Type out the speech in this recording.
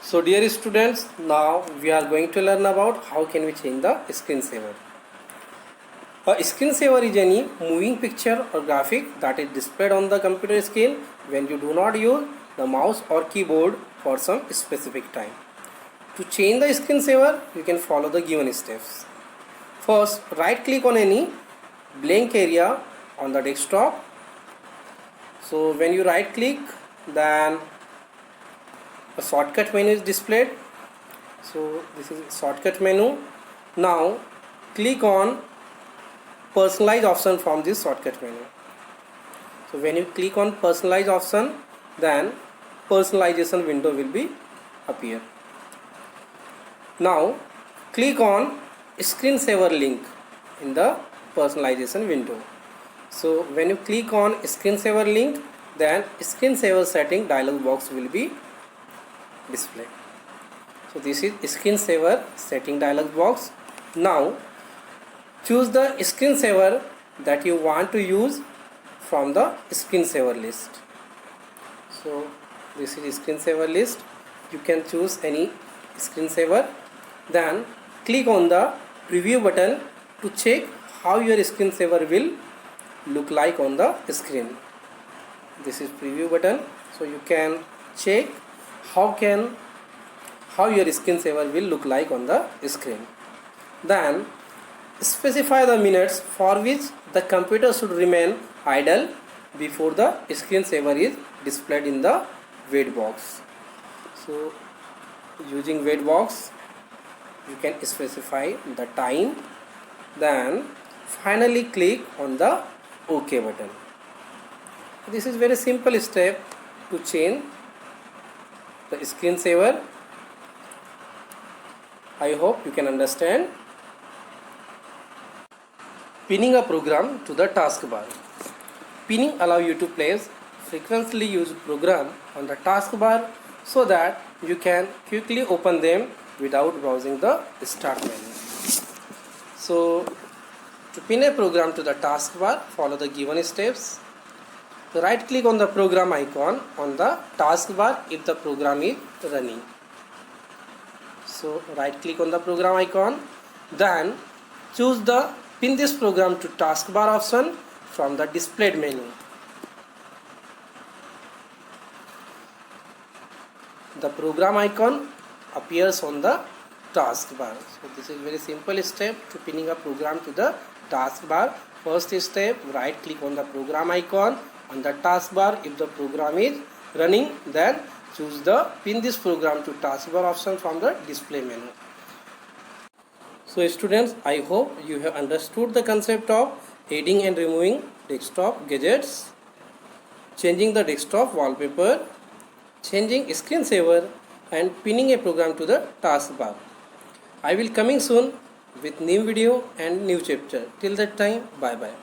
So dear students, now we are going to learn about how can we change the screensaver. A screensaver is any moving picture or graphic that is displayed on the computer screen when you do not use the mouse or keyboard for some specific time. To change the screensaver, you can follow the given steps. First, right click on any blank area on the desktop. So when you right click, then a shortcut menu is displayed. So this is shortcut menu. Now click on personalize option from this shortcut menu. So when you click on personalize option, then personalization window will be appear. Now click on screensaver link in the personalization window. So when you click on screensaver link, then screensaver setting dialog box will be displayed. So this is screensaver setting dialog box. Now choose the screensaver that you want to use from the screensaver list. So this is screensaver list. You can choose any screensaver. Then click on the preview button to check how your screensaver will look like on the screen. This is preview button, so you can check how your screensaver will look like on the screen. Then specify the minutes for which the computer should remain idle before the screensaver is displayed in the wait box. So using wait box, you can specify the time. Then finally click on the OK button. This is very simple step to change the screensaver. I hope you can understand. Pinning a program to the taskbar. Pinning allows you to place frequently used program on the taskbar so that you can quickly open them without browsing the start menu. So to pin a program to the taskbar, follow the given steps. Right click on the program icon on the taskbar if the program is running. So right click on the program icon, then choose the pin this program to taskbar option from the displayed menu. The program icon appears on the taskbar. So this is very simple step to pinning a program to the taskbar. First step, right click on the program icon on the taskbar if the program is running, then choose the pin this program to taskbar option from the display menu. So students, I hope you have understood the concept of adding and removing desktop gadgets, changing the desktop wallpaper, changing screensaver, and pinning a program to the taskbar. I will coming soon with new video and new chapter. Till that time, bye bye.